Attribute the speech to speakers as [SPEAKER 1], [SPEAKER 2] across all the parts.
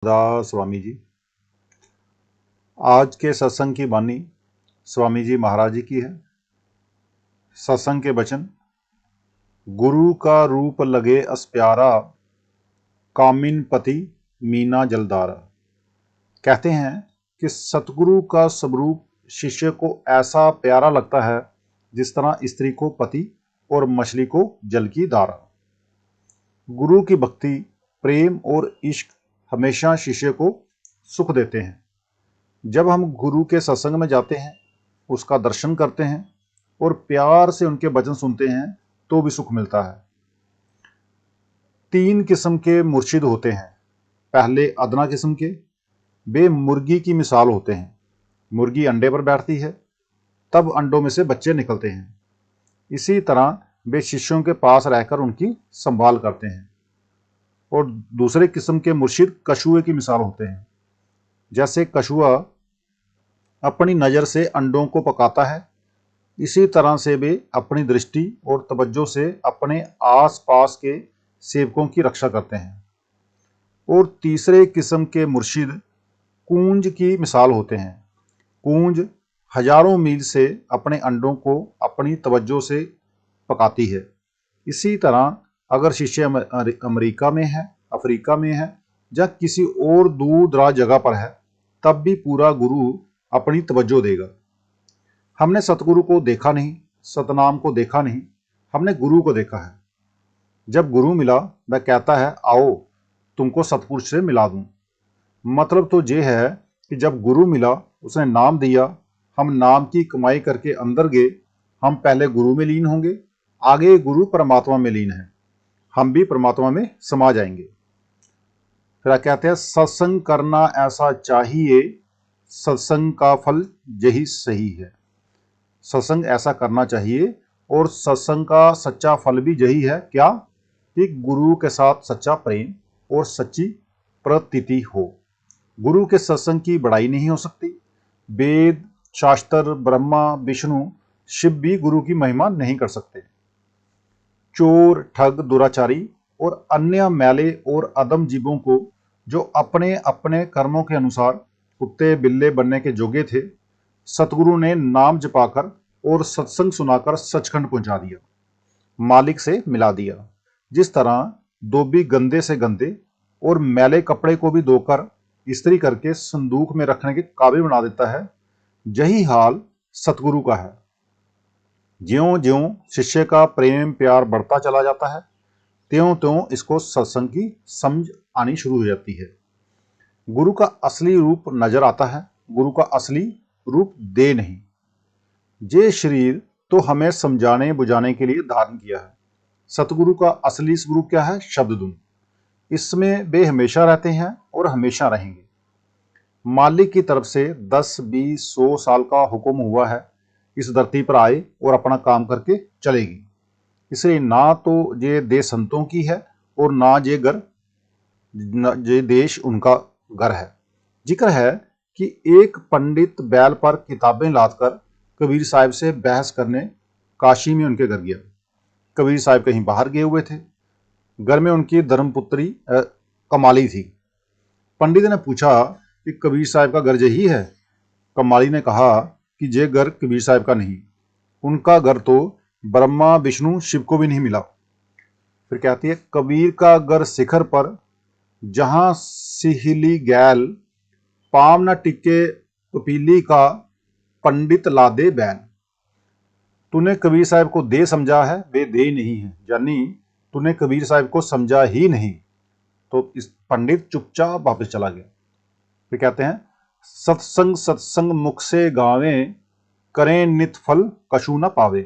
[SPEAKER 1] स्वामी जी। आज के सत्संग की वाणी स्वामी जी महाराज जी की है। सत्संग के वचन। गुरु का रूप लगे अस प्यारा, कामिन पति मीना जलदारा। कहते हैं कि सतगुरु का स्वरूप शिष्य को ऐसा प्यारा लगता है जिस तरह स्त्री को पति और मछली को जल की धारा। गुरु की भक्ति, प्रेम और इश्क हमेशा शिष्य को सुख देते हैं। जब हम गुरु के सत्संग में जाते हैं, उसका दर्शन करते हैं और प्यार से उनके वचन सुनते हैं तो भी सुख मिलता है। 3 किस्म के मुर्शिद होते हैं। पहले अदना किस्म के, वे मुर्गी की मिसाल होते हैं। मुर्गी अंडे पर बैठती है, तब अंडों में से बच्चे निकलते हैं। इसी तरह वे शिष्यों के पास रहकर उनकी संभाल करते हैं। और दूसरे किस्म के मुर्शिद कछुए की मिसाल होते हैं। जैसे कछुआ अपनी नज़र से अंडों को पकाता है, इसी तरह से वे अपनी दृष्टि और तवज्जो से अपने आस-पास के सेवकों की रक्षा करते हैं। और तीसरे किस्म के मुर्शिद कूंज की मिसाल होते हैं। कूंज हजारों मील से अपने अंडों को अपनी तवज्जो से पकाती है। इसी तरह अगर शिष्य अमेरिका में है, अफ्रीका में है या किसी और दूर दराज जगह पर है, तब भी पूरा गुरु अपनी तवज्जो देगा। हमने सतगुरु को देखा नहीं, सतनाम को देखा नहीं, हमने गुरु को देखा है। जब गुरु मिला, वह कहता है आओ तुमको सतपुरुष से मिला दूं। मतलब तो ये है कि जब गुरु मिला, उसने नाम दिया, हम नाम की कमाई करके अंदर गए। हम पहले गुरु में लीन होंगे, आगे गुरु परमात्मा में लीन है, हम भी परमात्मा में समा जाएंगे। फिर कहते हैं सत्संग करना ऐसा चाहिए, सत्संग का फल यही सही है। सत्संग ऐसा करना चाहिए और सत्संग का सच्चा फल भी यही है, क्या कि गुरु के साथ सच्चा प्रेम और सच्ची प्रतीति हो। गुरु के सत्संग की बड़ाई नहीं हो सकती। वेद, शास्त्र, ब्रह्मा, विष्णु, शिव भी गुरु की महिमा नहीं कर सकते। चोर, ठग, दुराचारी और अन्य मैले और अदम जीवों को जो अपने अपने कर्मों के अनुसार कुत्ते बिल्ले बनने के जोगे थे, सतगुरु ने नाम जपाकर और सत्संग सुनाकर सचखंड पहुंचा दिया, मालिक से मिला दिया। जिस तरह धोबी गंदे से गंदे और मैले कपड़े को भी धोकर इस्त्री करके संदूक में रखने के काबिल बना देता है, यही हाल सतगुरु का है। ज्यों-ज्यों शिष्य का प्रेम प्यार बढ़ता चला जाता है, त्यों-त्यों इसको सत्संग की समझ आनी शुरू हो जाती है। गुरु का असली रूप नजर आता है, गुरु का असली रूप दे नहीं। ये शरीर तो हमें समझाने बुझाने के लिए धारण किया है। सतगुरु का असली स्वरूप क्या है? शब्द धुन। इसमें वे हमेशा रहते हैं और हमेशा रहेंगे। मालिक की तरफ से 10, 20, 100 साल का हुक्म हुआ है, इस धरती पर आए और अपना काम करके चलेगी। इसलिए ना तो ये देश संतों की है और ना ये देश उनका घर है। जिक्र है कि एक पंडित बैल पर किताबें लादकर कबीर साहब से बहस करने काशी में उनके घर गया। कबीर साहब कहीं बाहर गए हुए थे। घर में उनकी धर्मपुत्री कमाली थी। पंडित ने पूछा कि कबीर साहब का घर यही है? कमाली ने कहा कि ये घर कबीर साहब का नहीं, उनका घर तो ब्रह्मा विष्णु शिव को भी नहीं मिला। फिर कहती है कबीर का घर शिखर पर, जहां सिहली गैल, पाम न टिके कपीली का, पंडित लादे बैन। तूने कबीर साहब को दे समझा है, वे दे नहीं है, यानी तूने कबीर साहब को समझा ही नहीं। तो इस पंडित चुपचाप वापस चला गया। फिर कहते हैं सत्संग सत्संग मुख से गावें, करें नित फल कछु न पावे।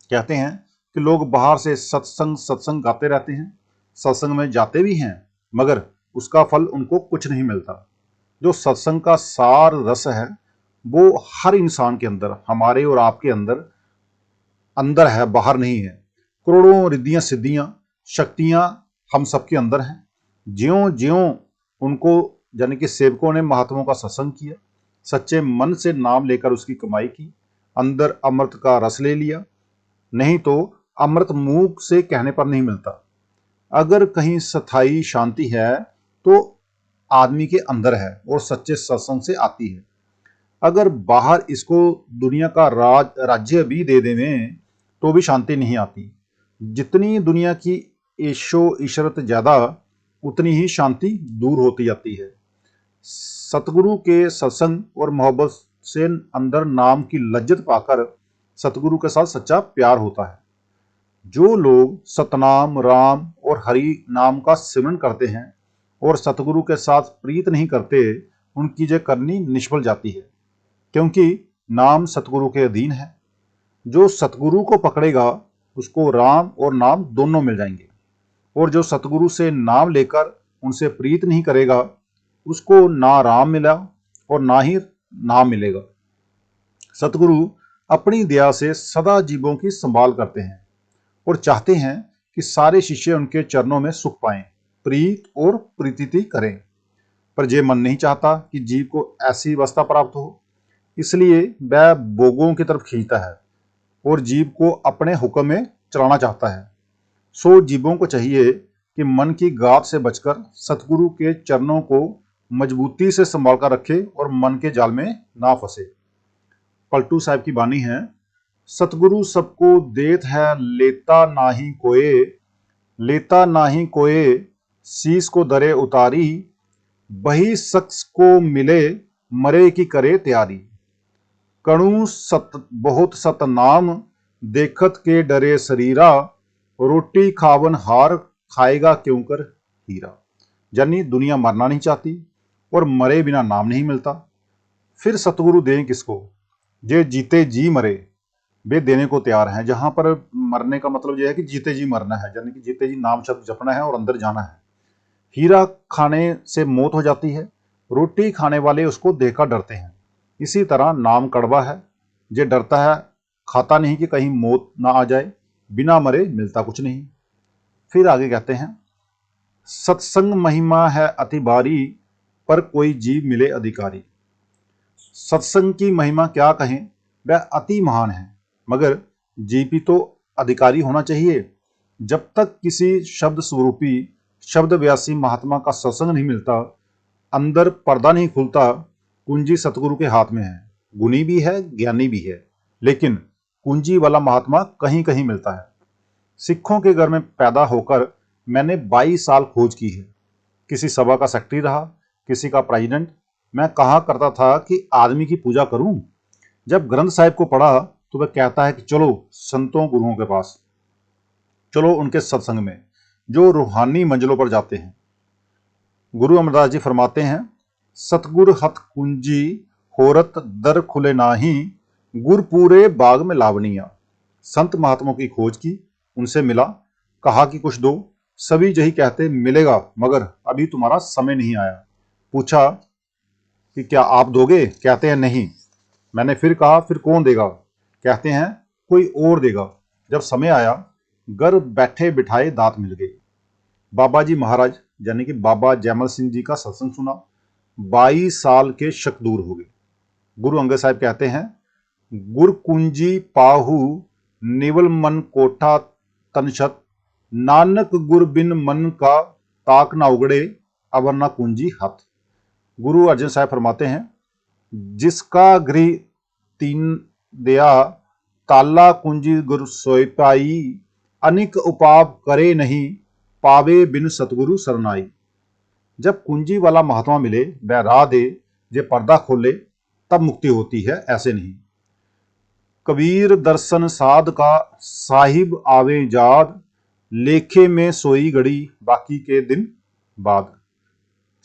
[SPEAKER 1] कहते हैं कि लोग बाहर से सत्संग सत्संग गाते रहते हैं, सत्संग में जाते भी हैं, मगर उसका फल उनको कुछ नहीं मिलता। जो सत्संग का सार रस है वो हर इंसान के अंदर, हमारे और आपके अंदर अंदर है, बाहर नहीं है। करोड़ों रिद्धियां सिद्धियां शक्तियां हम सबके अंदर हैं। ज्यों ज्यों उनको यानी कि सेवकों ने महात्माओं का सत्संग किया, सच्चे मन से नाम लेकर उसकी कमाई की, अंदर अमृत का रस ले लिया। नहीं तो अमृत मुंह से कहने पर नहीं मिलता। अगर कहीं स्थायी शांति है तो आदमी के अंदर है और सच्चे सत्संग से आती है। अगर बाहर इसको दुनिया का राज्य भी दे देवें तो भी शांति नहीं आती। जितनी दुनिया की ऐशो इशरत ज्यादा, उतनी ही शांति दूर होती जाती है। सतगुरु के सत्संग और मोहब्बत से अंदर नाम की लज्जत पाकर सतगुरु के साथ सच्चा प्यार होता है। जो लोग सतनाम, राम और हरि नाम का सिमरन करते हैं और सतगुरु के साथ प्रीत नहीं करते, उनकी जय करनी निष्फल जाती है, क्योंकि नाम सतगुरु के अधीन है। जो सतगुरु को पकड़ेगा उसको राम और नाम दोनों मिल जाएंगे, और जो सतगुरु से नाम लेकर उनसे प्रीत नहीं करेगा, उसको ना राम मिला और ना ही नाम मिलेगा। सतगुरु अपनी दया से सदा जीवों की संभाल करते हैं और चाहते हैं कि सारे शिष्य उनके चरणों में सुख पाएं, प्रीत और प्रीति करें। पर ये मन नहीं चाहता कि जीव को ऐसी अवस्था प्राप्त हो, इसलिए वह भोगों की तरफ खींचता है और जीव को अपने हुक्म में चलाना चाहता है। सो जीवों को चाहिए कि मन की गात से बचकर सतगुरु के चरणों को मजबूती से संभाल कर रखे और मन के जाल में ना फंसे। पलटू साहब की बानी है, सतगुरु सबको देत है लेता नाही कोए, लेता नाही कोए शीस को दरे उतारी, बही शख्स को मिले मरे की करे तैयारी। कणु सत बहुत सतनाम देखत के डरे शरीरा, रोटी खावन हार खाएगा क्यों कर हीरा। यानी दुनिया मरना नहीं चाहती और मरे बिना नाम नहीं मिलता, फिर सतगुरु दें किसको? जे जीते जी मरे वे देने को तैयार हैं। जहां पर मरने का मतलब यह है कि जीते जी मरना है, यानी कि जीते जी नाम शब्द जपना है और अंदर जाना है। हीरा खाने से मौत हो जाती है, रोटी खाने वाले उसको देखकर डरते हैं। इसी तरह नाम कड़वा है, जे डरता है खाता नहीं कि कहीं मौत ना आ जाए, बिना मरे मिलता कुछ नहीं। फिर आगे कहते हैं, सत्संग महिमा है अति भारी, पर कोई जीव मिले अधिकारी। सत्संग की महिमा क्या कहें, वह अति महान है, मगर जीव भी तो अधिकारी होना चाहिए। जब तक किसी शब्द स्वरूपी शब्द व्यासी महात्मा का सत्संग नहीं मिलता, अंदर पर्दा नहीं खुलता, कुंजी सतगुरु के हाथ में है। गुणी भी है, ज्ञानी भी है, लेकिन कुंजी वाला महात्मा कहीं कहीं मिलता है। सिखों के घर में पैदा होकर मैंने 22 साल खोज की है। किसी सभा का सेक्रेटरी रहा, किसी का प्रेसिडेंट। मैं कहा करता था कि आदमी की पूजा करूं। जब ग्रंथ साहिब को पढ़ा तो वह कहता है कि चलो संतों गुरुओं के पास, चलो उनके सत्संग में, जो रूहानी मंजिलों पर जाते हैं। गुरु अमरदास जी फरमाते हैं, सतगुर हथ कुंजी होरत दर खुले नाही, गुर पूरे बाग में लावनिया। संत महात्माओं की खोज की, उनसे मिला, कहा कि कुछ दो। सभी यही कहते मिलेगा, मगर अभी तुम्हारा समय नहीं आया। पूछा कि क्या आप दोगे? कहते हैं नहीं। मैंने फिर कहा फिर कौन देगा? कहते हैं कोई और देगा। जब समय आया, घर बैठे बिठाए दात मिल गई। बाबा जी महाराज यानी कि बाबा जयमल सिंह जी का सत्संग सुना, 22 साल के शक दूर हो गए। गुरु अंगद साहब कहते हैं, गुर कुंजी पाहु निवल मन कोठा तनशत, नानक गुर बिन मन का ताक ना उगड़े, अवर ना कुंजी हाथ। गुरु अर्जन साहब फरमाते हैं, जिसका गृह तीन दया, ताला कुंजी गुर सोय पाई, अनिक उपाप करे नहीं, पावे बिन सतगुरु सरनाई। जब कुंजी वाला महात्मा मिले, वह राह दे, जे पर्दा खोले, तब मुक्ति होती है, ऐसे नहीं। कबीर दर्शन साध का साहिब आवे जाद, लेखे में सोई घड़ी बाकी के दिन बाद।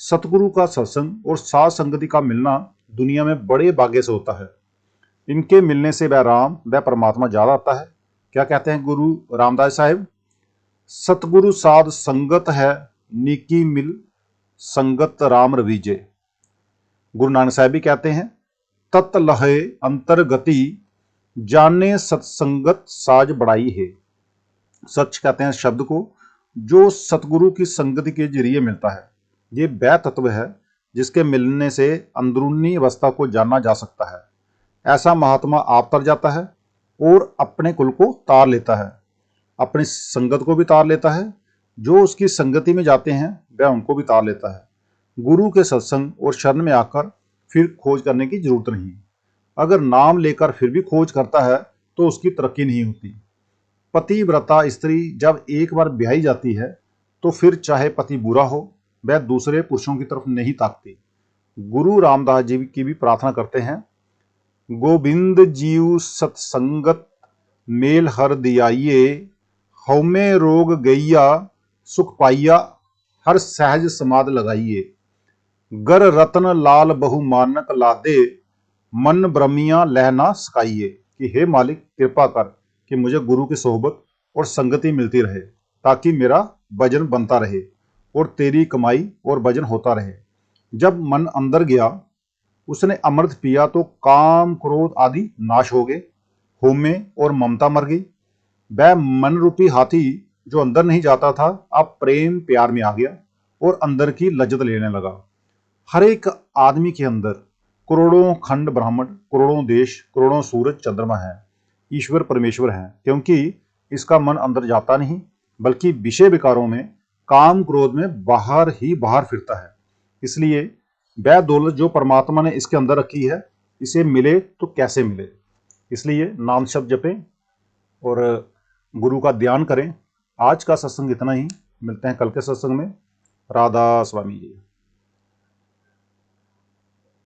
[SPEAKER 1] सतगुरु का सत्संग और साध संगति का मिलना दुनिया में बड़े भाग्य से होता है। इनके मिलने से वह राम, वह परमात्मा याद आता है। क्या कहते हैं गुरु रामदास साहिब? सतगुरु साध संगत है, नीकी मिल संगत राम रवीजे। गुरु नानक साहब भी कहते हैं, तत् लहे अंतर्गति, जाने सत्संगत साज बढ़ाई है। सच कहते हैं शब्द को जो सतगुरु की संगति के जरिए मिलता है। ये वह तत्व है जिसके मिलने से अंदरूनी अवस्था को जाना जा सकता है। ऐसा महात्मा आप तर जाता है और अपने कुल को तार लेता है, अपनी संगत को भी तार लेता है। जो उसकी संगति में जाते हैं वह उनको भी तार लेता है। गुरु के सत्संग और शरण में आकर फिर खोज करने की जरूरत नहीं। अगर नाम लेकर फिर भी खोज करता है तो उसकी तरक्की नहीं होती। पतिव्रता स्त्री जब एक बार ब्याही जाती है तो फिर चाहे पति बुरा हो, वह दूसरे पुरुषों की तरफ नहीं ताकती। गुरु रामदास जी की भी प्रार्थना करते हैं, गोविंद जीव सत्संगत मेल हर दियाइए, हौमे रोग गैया सुख पाइया, हर सहज समाध लगाइए। गर रतन लाल बहु मानक लादे, मन ब्रह्मिया लह ना सकाइए। कि हे मालिक कृपा कर कि मुझे गुरु की सोहबत और संगति मिलती रहे, ताकि मेरा भजन बनता रहे और तेरी कमाई और भजन होता रहे। जब मन अंदर गया, उसने अमृत पिया तो काम क्रोध आदि नाश हो गए, होमे और ममता मर गई। वह मन रूपी हाथी जो अंदर नहीं जाता था, अब प्रेम प्यार में आ गया और अंदर की लज्जत लेने लगा। हर एक आदमी के अंदर करोड़ों खंड ब्रह्मांड, करोड़ों देश, करोड़ों सूरज चंद्रमा है, ईश्वर परमेश्वर है, क्योंकि इसका मन अंदर जाता नहीं, बल्कि विषय विकारों में, काम क्रोध में बाहर ही बाहर फिरता है। इसलिए वह दौलत जो परमात्मा ने इसके अंदर रखी है, इसे मिले तो कैसे मिले। इसलिए नाम शब्द जपें और गुरु का ध्यान करें। आज का सत्संग इतना ही, मिलते हैं कल के सत्संग में। राधा स्वामी जी।